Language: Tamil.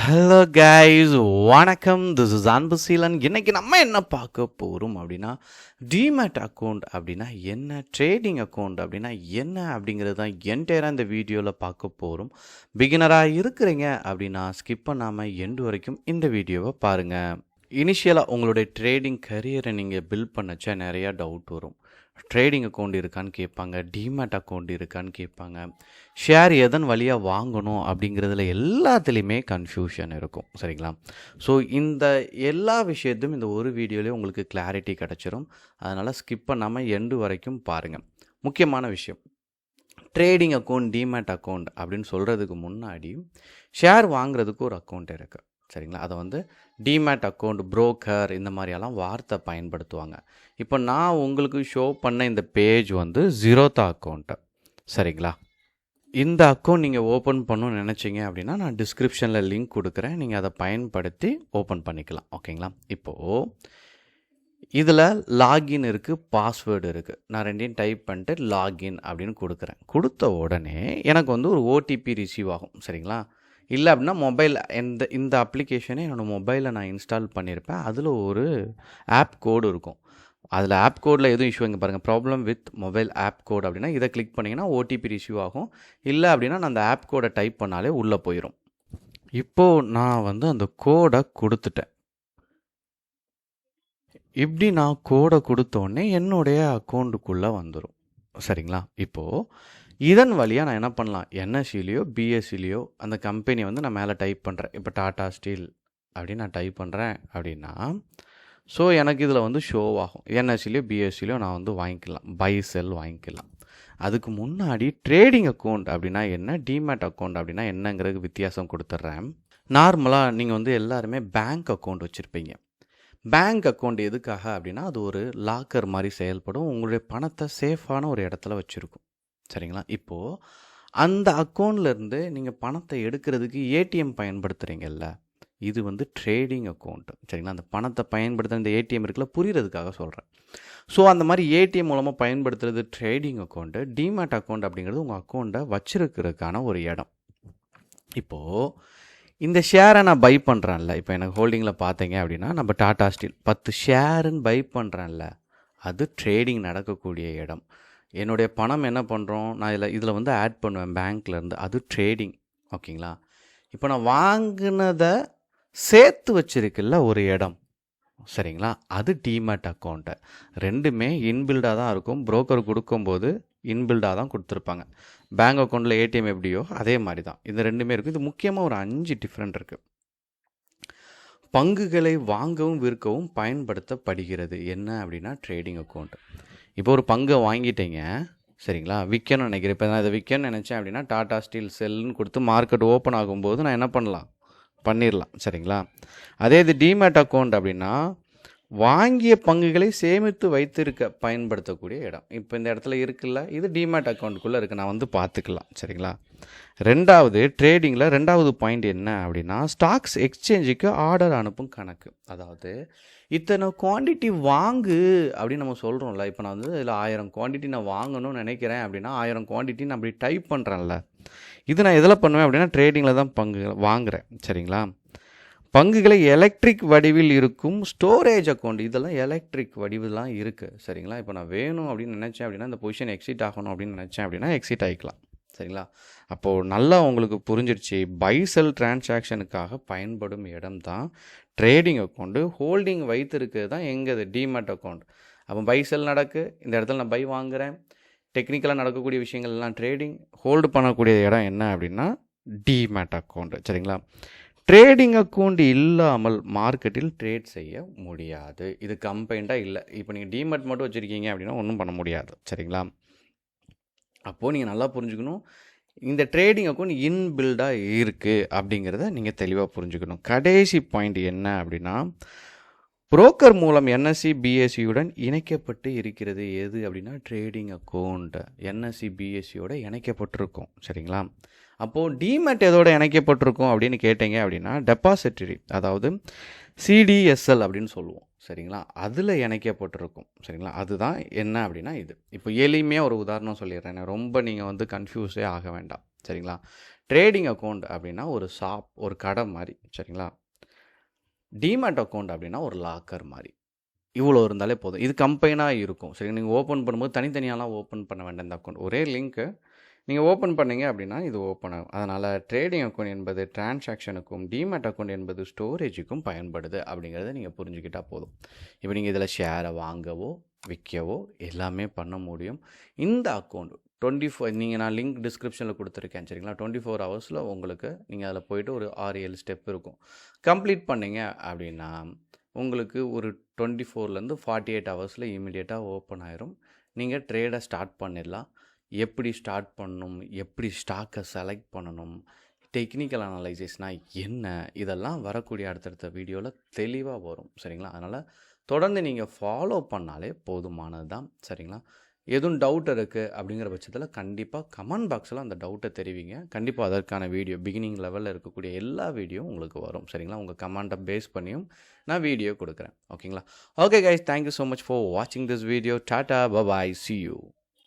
ஹலோ கைஸ், வணக்கம். This is Anbuseelan. இன்றைக்கி நம்ம என்ன பார்க்க போகிறோம் அப்படின்னா, டிமேட் அக்கௌண்ட் அப்படின்னா என்ன, ட்ரேடிங் அக்கௌண்ட் அப்படின்னா என்ன அப்படிங்கிறது தான் என்டையராக இந்த வீடியோவில் பார்க்க போகிறோம். பிகினராக இருக்கிறீங்க அப்படின்னா ஸ்கிப் பண்ணாமல் எண்டு வரைக்கும் இந்த வீடியோவை பாருங்கள். இனிஷியலாக உங்களுடைய ட்ரேடிங் கரியரை நீங்கள் பில்ட் பண்ணச்சா நிறையா டவுட் வரும். ட்ரேடிங் அக்கௌண்ட் இருக்கான்னு கேட்பாங்க, டிமேட் அக்கௌண்ட் இருக்கான்னு கேட்பாங்க, ஷேர் எதன் வழியாக வாங்கணும் அப்படிங்கிறதுல எல்லாத்துலேயுமே கன்ஃபியூஷன் இருக்கும். சரிங்களா? ஸோ இந்த எல்லா விஷயத்தையும் இந்த ஒரு வீடியோலேயே உங்களுக்கு கிளாரிட்டி கிடச்சிரும். அதனால் ஸ்கிப் பண்ணாமல் எண்டு வரைக்கும் பாருங்கள். முக்கியமான விஷயம், ட்ரேடிங் அக்கௌண்ட், டிமேட் அக்கௌண்ட் அப்படின்னு சொல்கிறதுக்கு முன்னாடி ஷேர் வாங்குறதுக்கு ஒரு அக்கௌண்ட் இருக்குது. சரிங்களா? அதை வந்து டிமேட் அக்கௌண்ட், புரோக்கர் இந்த மாதிரியெல்லாம் வார்த்தை பயன்படுத்துவாங்க. இப்போ நான் உங்களுக்கு ஷோ பண்ண இந்த பேஜ் வந்து ஜீரோதா அக்கௌண்ட்டு. சரிங்களா? இந்த அக்கௌண்ட் நீங்கள் ஓப்பன் பண்ணணும்னு நினச்சிங்க அப்படின்னா நான் டிஸ்கிரிப்ஷனில் லிங்க் கொடுக்குறேன், நீங்கள் அதை பயன்படுத்தி ஓப்பன் பண்ணிக்கலாம். ஓகேங்களா? இப்போது இதில் லாகின் இருக்குது, பாஸ்வேர்டு இருக்குது. நான் ரெண்டையும் டைப் பண்ணிட்டு லாகின் அப்படின்னு கொடுக்குறேன். கொடுத்த உடனே எனக்கு வந்து ஒரு ஓடிபி ரிசீவ் ஆகும். சரிங்களா? இல்லை அப்படின்னா மொபைல் இந்த அப்ளிகேஷனை என்னோடய மொபைலில் நான் இன்ஸ்டால் பண்ணியிருப்பேன். அதில் ஒரு ஆப் கோடு இருக்கும். அதில் ஆப் கோடில் எதுவும் இஷ்யூ இங்கே பாருங்கள், problem with mobile app code அப்படின்னா இதை கிளிக் பண்ணிங்கன்னா ஓடிபி ரிசீவ் ஆகும். இல்லை அப்படின்னா நான் அந்த ஆப் கோடை டைப் பண்ணாலே உள்ளே போயிடும். இப்போது நான் வந்து அந்த கோடை கொடுத்துட்டேன். இப்படி நான் கோடை கொடுத்தோடனே என்னுடைய அக்கௌண்ட்டுக்குள்ளே வந்துடும். சரிங்களா? இப்போது இதன் வழியாக நான் என்ன பண்ணலாம், என்எஸ்சிலையோ பிஎஸ்சிலையோ அந்த கம்பெனி வந்து நான் மேலே டைப் பண்ணுறேன். இப்போ டாடா ஸ்டீல் அப்படின்னு நான் டைப் பண்ணுறேன் அப்படின்னா ஸோ எனக்கு இதில் வந்து ஷோ ஆகும். என்எஸ்சிலையோ பிஎஸ்சிலையோ நான் வந்து வாங்கிக்கலாம், பை செல் வாங்கிக்கலாம். அதுக்கு முன்னாடி ட்ரேடிங் அக்கௌண்ட் அப்படின்னா என்ன, டிமேட் அக்கௌண்ட் அப்படின்னா என்னங்கிறது வித்தியாசம் கொடுத்துட்றேன். நார்மலாக நீங்கள் வந்து எல்லாருமே பேங்க் அக்கௌண்ட் வச்சுருப்பீங்க. பேங்க் அக்கௌண்ட் எதுக்காக அப்படின்னா அது ஒரு லாக்கர் மாதிரி செயல்படும், உங்களுடைய பணத்தை சேஃபான ஒரு இடத்துல வச்சுருக்கும். சரிங்களா? இப்போது அந்த அக்கௌண்ட்லேருந்து நீங்கள் பணத்தை எடுக்கிறதுக்கு ஏடிஎம் பயன்படுத்துகிறீங்கல்ல, இது வந்து ட்ரேடிங் அக்கௌண்ட்டு. சரிங்களா? அந்த பணத்தை பயன்படுத்துகிற இந்த ஏடிஎம் இருக்குல்ல, புரிகிறதுக்காக சொல்கிறேன். ஸோ அந்த மாதிரி ஏடிஎம் மூலமாக பயன்படுத்துகிறது ட்ரேடிங் அக்கௌண்ட்டு. டிமேட் அக்கௌண்ட் அப்படிங்கிறது உங்கள் அக்கௌண்ட்டை வச்சுருக்கிறதுக்கான ஒரு இடம். இப்போது இந்த ஷேரை நான் பை பண்ணுறேன்ல, இப்போ எனக்கு ஹோல்டிங்கில் பார்த்தீங்க அப்படின்னா நம்ம டாடா ஸ்டீல் 10 ஷேருன்னு பை பண்ணுறேன்ல, அது ட்ரேடிங் நடக்கக்கூடிய இடம். என்னுடைய பணம் என்ன பண்ணுறோம், நான் இதில் வந்து ஆட் பண்ணுவேன் பேங்க்லேருந்து, அது ட்ரேடிங். ஓகேங்களா? இப்போ நான் வாங்கினதை சேர்த்து வச்சுருக்குல்ல ஒரு இடம், சரிங்களா, அது டிமேட் அக்கௌண்ட்டு. ரெண்டுமே இன்பில்டாக தான் இருக்கும். புரோக்கர் கொடுக்கும்போது இன்பில்டாக தான் கொடுத்துருப்பாங்க. பேங்க் அக்கௌண்ட்டில் ஏடிஎம் எப்படியோ அதே மாதிரி தான் இது ரெண்டுமே இருக்கும். இது முக்கியமாக ஒரு 5 டிஃப்ரெண்ட் இருக்குது. பங்குகளை வாங்கவும் விற்கவும் பயன்படுத்தப்படுகிறது என்ன அப்படின்னா ட்ரேடிங் அக்கௌண்ட். இப்போ ஒரு பங்கை வாங்கிட்டீங்க, சரிங்களா, விற்கணும்னு நினைக்கிறேன். இப்போ நான் இதை விற்கணும்னு நினச்சேன் அப்படின்னா டாடா ஸ்டீல் செல்லுன்னு கொடுத்து மார்க்கெட் ஓப்பன் ஆகும்போது நான் என்ன பண்ணிடலாம். சரிங்களா? அதே இது டிமேட் அக்கௌண்ட் அப்படின்னா வாங்கிய பங்குகளை சேமித்து வைத்திருக்க பயன்படுத்தக்கூடிய இடம். இப்போ இந்த இடத்துல இருக்குல்ல, இது டிமேட் அக்கௌண்ட்டுக்குள்ளே இருக்குது, நான் வந்து பார்த்துக்கலாம். சரிங்களா? ரெண்டாவது ட்ரேடிங்கில் ரெண்டாவது பாயிண்ட் என்ன அப்படின்னா ஸ்டாக்ஸ் எக்ஸ்சேஞ்சுக்கு ஆர்டர் அனுப்பும் கணக்கு. அதாவது இத்தனை குவான்டிட்டி வாங்கு அப்படின்னு நம்ம சொல்கிறோம்ல. இப்போ நான் வந்து இதில் 1000 குவான்டிட்டி நான் வாங்கணும்னு நினைக்கிறேன் அப்படின்னா 1000 குவான்டிட்டி நான் அப்படி டைப் பண்ணுறேன்ல, இது நான் எதில் பண்ணுவேன் அப்படின்னா ட்ரேடிங்கில் தான் பங்கு வாங்குகிறேன். சரிங்களா? பங்குகளை எலக்ட்ரிக் வடிவில் இருக்கும் ஸ்டோரேஜ் அக்கௌண்ட், இதெல்லாம் எலக்ட்ரிக் வடிவெலாம் இருக்குது. சரிங்களா? இப்போ நான் வேணும் அப்படின்னு நினச்சேன் அப்படின்னா இந்த பொசிஷன் எக்ஸிட் ஆகணும் அப்படின்னு நினச்சேன் அப்படின்னா எக்ஸிட் ஆகிக்கலாம். சரிங்களா? அப்போது நல்லா உங்களுக்கு புரிஞ்சிருச்சு, பை செல் டிரான்சாக்ஷனுக்காக பயன்படும் இடம் தான் ட்ரேடிங் அக்கௌண்ட்டு. ஹோல்டிங் வைத்திருக்கிறது தான் எங்கள் டிமேட் அக்கௌண்ட். அப்போ பை செல் நடக்கு, இந்த இடத்துல நான் பை வாங்குகிறேன், டெக்னிக்கலாக நடக்கக்கூடிய விஷயங்கள் எல்லாம் ட்ரேடிங். ஹோல்டு பண்ணக்கூடிய இடம் என்ன அப்படின்னா டிமேட் அக்கௌண்ட்டு. சரிங்களா? ட்ரேடிங் அக்கௌண்ட் இல்லாமல் மார்க்கெட்டில் ட்ரேட் செய்ய முடியாது. இது கம்பைண்டாக இல்லை. இப்போ நீங்கள் டிமேட் மட்டும் வச்சுருக்கீங்க அப்படின்னா ஒன்றும் பண்ண முடியாது. சரிங்களா? அப்போது நீங்கள் நல்லா புரிஞ்சுக்கணும், இந்த ட்ரேடிங் அக்கௌண்ட் இன்பில்டாக இருக்குது அப்படிங்கிறத நீங்கள் தெளிவாக புரிஞ்சுக்கணும். கடைசி பாயிண்ட் என்ன அப்படின்னா புரோக்கர் மூலம் என்எஸ்சி பிஎஸ்சியுடன் இணைக்கப்பட்டு இருக்கிறது எது அப்படின்னா ட்ரேடிங் அக்கௌண்ட். என்எஸ்சி பிஎஸ்சியோட இணைக்கப்பட்டிருக்கும். சரிங்களா? அப்போது டிமேட் எதோட இணைக்கப்பட்டிருக்கும் அப்படின்னு கேட்டீங்க அப்படின்னா டெபாசிட்டரி, அதாவது சிடிஎஸ்எல் அப்படின்னு சொல்லுவோம். சரிங்களா? அதில் இணைக்கப்பட்டிருக்கும். சரிங்களா? அதுதான் என்ன அப்படின்னா இது. இப்போ எளிமையாக ஒரு உதாரணம் சொல்லிடுறேன், ரொம்ப நீங்கள் வந்து கன்ஃபியூஸே ஆக வேண்டாம். சரிங்களா? ட்ரேடிங் அக்கௌண்ட் அப்படின்னா ஒரு ஷாப், ஒரு கடை மாதிரி, சரிங்களா? டிமேட் அக்கௌண்ட் அப்படின்னா ஒரு லாக்கர் மாதிரி. இவ்வளோ இருந்தாலே போதும். இது கம்பைனாக இருக்கும். சரி, நீங்கள் ஓப்பன் பண்ணும்போது தனித்தனியாலாம் ஓப்பன் பண்ண வேண்டாம். இந்த அக்கௌண்ட் ஒரே லிங்க்கு நீங்கள் ஓப்பன் பண்ணீங்க அப்படின்னா இது ஓப்பன் ஆகும். அதனால் ட்ரேடிங் அக்கௌண்ட் என்பது டிரான்சாக்ஷனுக்கும், டிமேட் அக்கௌண்ட் என்பது ஸ்டோரேஜுக்கும் பயன்படுது அப்படிங்கிறத நீங்கள் புரிஞ்சுக்கிட்டால் போதும். இப்போ நீங்கள் இதில் ஷேரை வாங்கவோ விற்கவோ எல்லாமே பண்ண முடியும். இந்த அக்கௌண்ட் 24 நீங்கள் நான் லிங்க் டிஸ்கிரிப்ஷனில் கொடுத்துருக்கேன், சரிங்களா? 24 ஹவர்ஸில் உங்களுக்கு நீங்கள் அதில் போய்ட்டு ஒரு 6-7 ஸ்டெப் இருக்கும். கம்ப்ளீட் பண்ணீங்க அப்படின்னா உங்களுக்கு ஒரு 24லேருந்து 48 ஹவர்ஸில் இமீடியட்டாக ஓப்பன் ஆயிரும். நீங்கள் ட்ரேடை ஸ்டார்ட் பண்ணிடலாம். எப்படி ஸ்டார்ட் பண்ணணும், எப்படி ஸ்டாக்கை செலக்ட் பண்ணணும், டெக்னிக்கல் அனலைசிஸ்னால் என்ன, இதெல்லாம் வரக்கூடிய அடுத்தடுத்த வீடியோவில் தெளிவாக வரும், சரிங்களா? அதனால் தொடர்ந்து நீங்கள் ஃபாலோ பண்ணாலே போதுமானது தான், சரிங்களா? எதுவும் டவுட் இருக்குது அப்படிங்கிற பட்சத்தில் கண்டிப்பாக கமெண்ட் பாக்ஸில் அந்த டவுட்டை தெரிவிங்க. கண்டிப்பாக அதற்கான வீடியோ பிகினிங் லெவலில் இருக்கக்கூடிய எல்லா வீடியோ உங்களுக்கு வரும், சரிங்களா? உங்கள் கமெண்ட்டை பேஸ் பண்ணியும் நான் வீடியோ கொடுக்குறேன், ஓகேங்களா? Okay guys, thank you so much for வாட்சிங் திஸ் வீடியோ. டாட்டா, பபாய், see you.